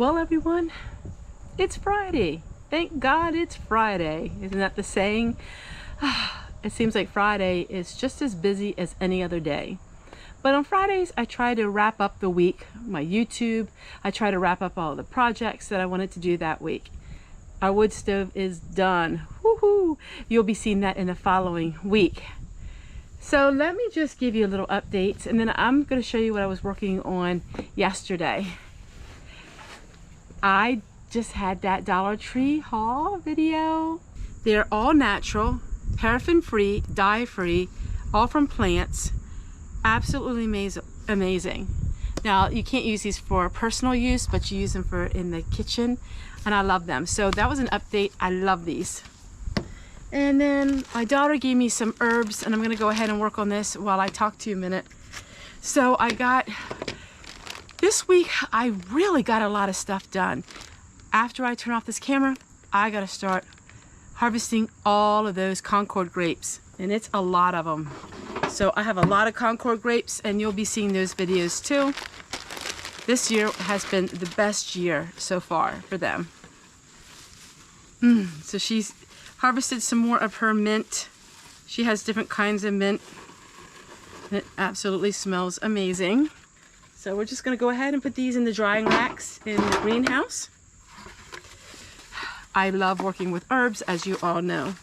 Well, everyone, it's Friday. Thank God it's Friday. Isn't that the saying? It seems like Friday is just as busy as any other day. But on Fridays, I try to wrap up the week, my YouTube. I try to wrap up all the projects that I wanted to do that week. Our wood stove is done. Woohoo! You'll be seeing that in the following week. So let me just give you a little update, and then I'm going to show you what I was working on yesterday. I just had that Dollar Tree haul video. They're all natural, paraffin free, dye free, all from plants. Absolutely amazing. Now you can't use these for personal use, but you use them for in the kitchen, and I love them. So that was an update. I love these. And then my daughter gave me some herbs, and I'm gonna go ahead and work on this while I talk to you a minute. So this week, I really got a lot of stuff done. After I turn off this camera, I gotta start harvesting all of those Concord grapes, and it's a lot of them. So I have a lot of Concord grapes, and you'll be seeing those videos too. This year has been the best year so far for them. So she's harvested some more of her mint. She has different kinds of mint, and it absolutely smells amazing. So we're just going to go ahead and put these in the drying racks in the greenhouse. I love working with herbs, as you all know.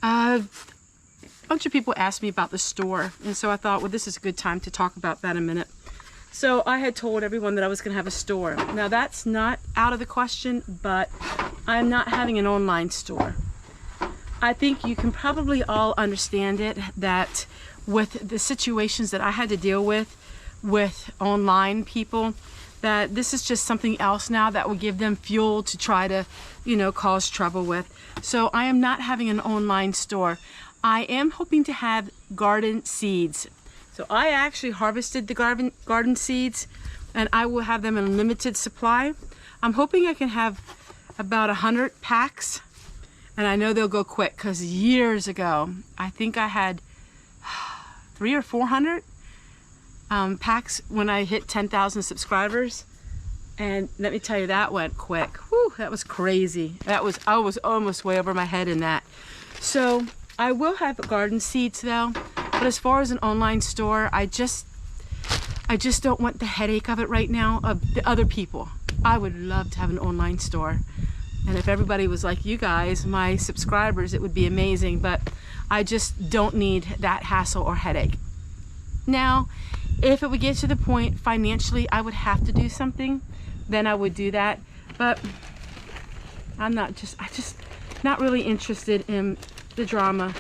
A bunch of people asked me about the store, and so I thought, well, this is a good time to talk about that a minute. So I had told everyone that I was going to have a store. Now that's not out of the question, but I'm not having an online store. I think you can probably all understand it, that with the situations that I had to deal with online people, that this is just something else now that will give them fuel to try to, cause trouble with. So I am not having an online store. I am hoping to have garden seeds. So I actually harvested the garden seeds, and I will have them in limited supply. I'm hoping I can have about 100 packs, and I know they'll go quick, because years ago, I think I had 300 or 400 packs when I hit 10,000 subscribers, and let me tell you, that went quick. Whew, that was crazy. I was almost way over my head in that. So I will have garden seeds though, but as far as an online store, I just don't want the headache of it right now of the other people. I would love to have an online store, and if everybody was like you guys, my subscribers, it would be amazing, but I just don't need that hassle or headache. Now, if it would get to the point financially I would have to do something, then I would do that. But I'm just not really interested in the drama.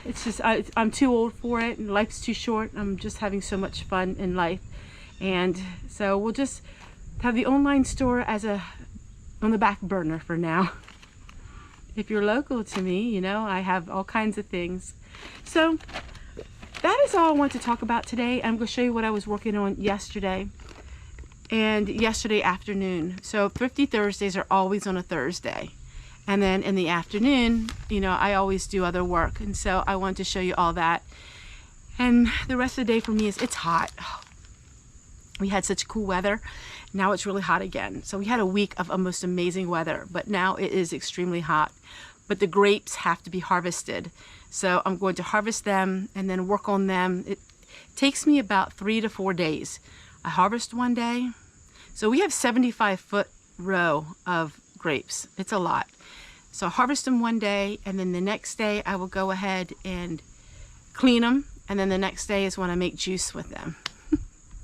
It's just, I'm too old for it, and life's too short. I'm just having so much fun in life. And so we'll just have the online store on the back burner for now. If you're local to me, I have all kinds of things. So that is all I want to talk about today. I'm going to show you what I was working on yesterday and yesterday afternoon. So Thrifty Thursdays are always on a Thursday. And then in the afternoon, I always do other work. And so I want to show you all that. And the rest of the day for me it's hot. We had such cool weather. Now it's really hot again. So we had a week of almost amazing weather, but now it is extremely hot. But the grapes have to be harvested. So I'm going to harvest them and then work on them. It takes me about 3 to 4 days. I harvest one day. So we have 75-foot row of grapes. It's a lot. So I harvest them one day, and then the next day I will go ahead and clean them. And then the next day is when I make juice with them.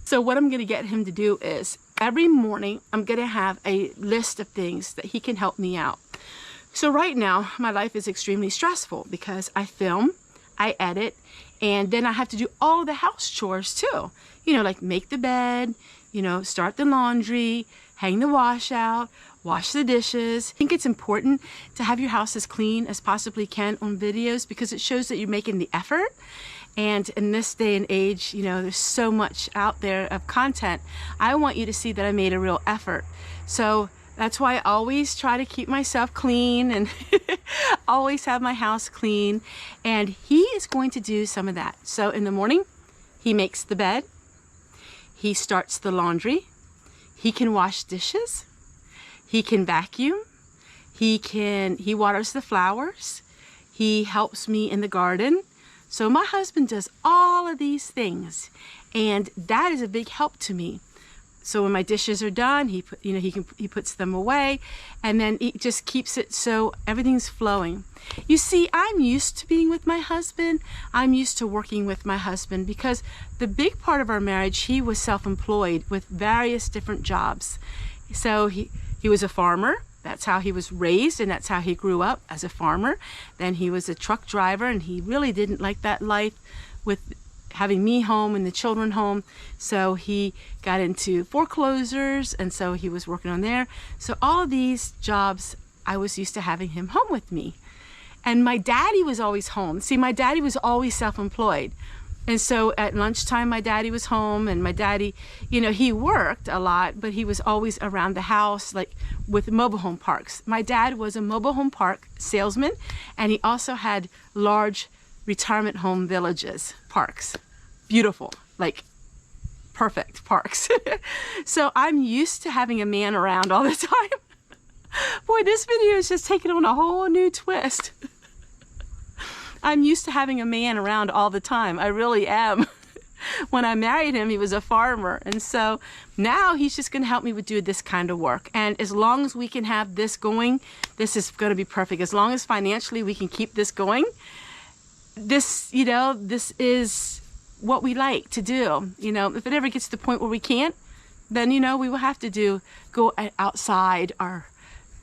So what I'm going to get him to do is every morning I'm going to have a list of things that he can help me out. So right now my life is extremely stressful because I film, I edit, and then I have to do all the house chores too. Like make the bed, start the laundry, hang the wash out, wash the dishes. I think it's important to have your house as clean as possibly can on videos, because it shows that you're making the effort. And in this day and age, there's so much out there of content. I want you to see that I made a real effort. So that's why I always try to keep myself clean and always have my house clean. And he is going to do some of that. So in the morning, he makes the bed. He starts the laundry. He can wash dishes. He can vacuum. He waters the flowers. He helps me in the garden. So my husband does all of these things, and that is a big help to me. So when my dishes are done, he puts them away, and then he just keeps it so everything's flowing. You see, I'm used to being with my husband. I'm used to working with my husband because the big part of our marriage, he was self-employed with various different jobs. So he was a farmer. That's how he was raised, and that's how he grew up, as a farmer. Then he was a truck driver, and he really didn't like that life with having me home and the children home. So he got into foreclosures, and so he was working on there. So all of these jobs, I was used to having him home with me. And my daddy was always home. See, my daddy was always self-employed. And so at lunchtime, my daddy was home, and my daddy, he worked a lot, but he was always around the house, like with mobile home parks. My dad was a mobile home park salesman, and he also had large retirement home villages, parks. Beautiful, like perfect parks. So I'm used to having a man around all the time. Boy, this video is just taking on a whole new twist. I'm used to having a man around all the time. I really am. When I married him, he was a farmer. And so now he's just going to help me with do this kind of work. And as long as we can have this going, this is going to be perfect. As long as financially we can keep this going, this is what we like to do. If it ever gets to the point where we can't, then, we will have to go outside our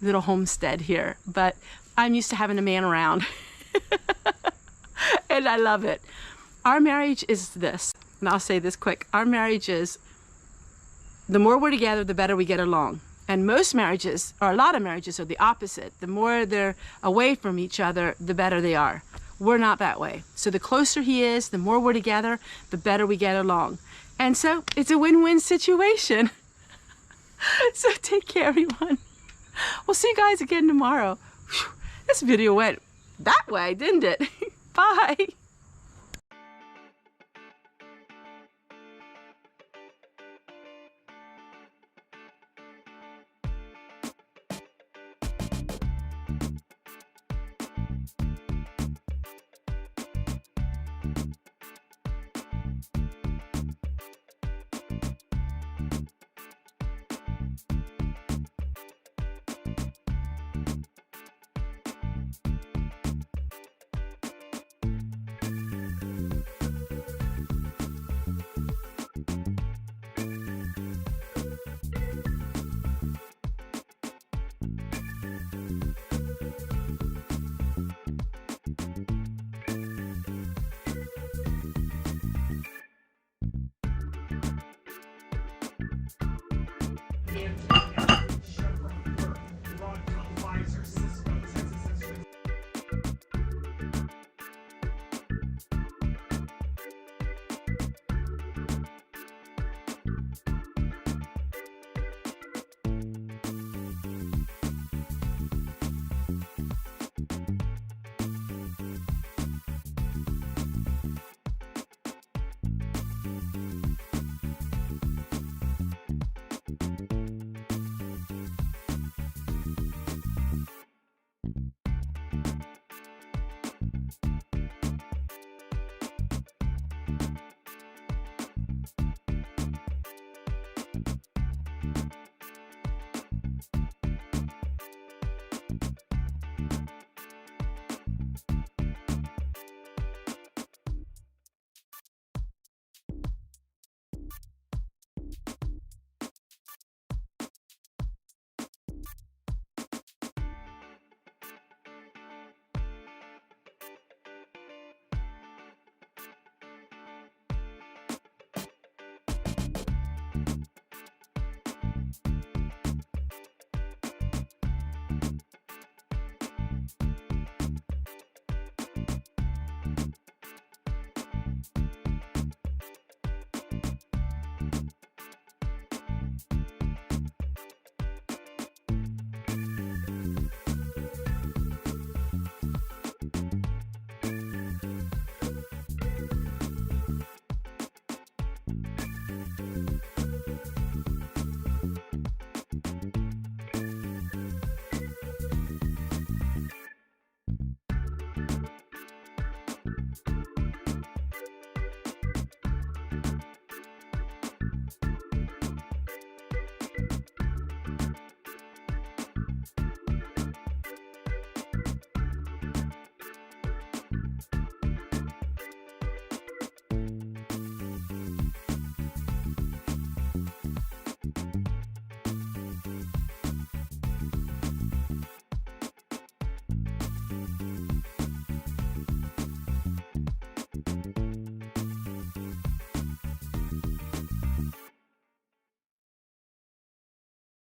little homestead here. But I'm used to having a man around. And I love it. Our marriage is this, and I'll say this quick. Our marriage is, the more we're together, the better we get along. And most marriages, or a lot of marriages, are the opposite. The more they're away from each other, the better they are. We're not that way. So the closer he is, the more we're together, the better we get along. And so it's a win-win situation. So take care, everyone. We'll see you guys again tomorrow. Whew, this video went that way, didn't it? Bye.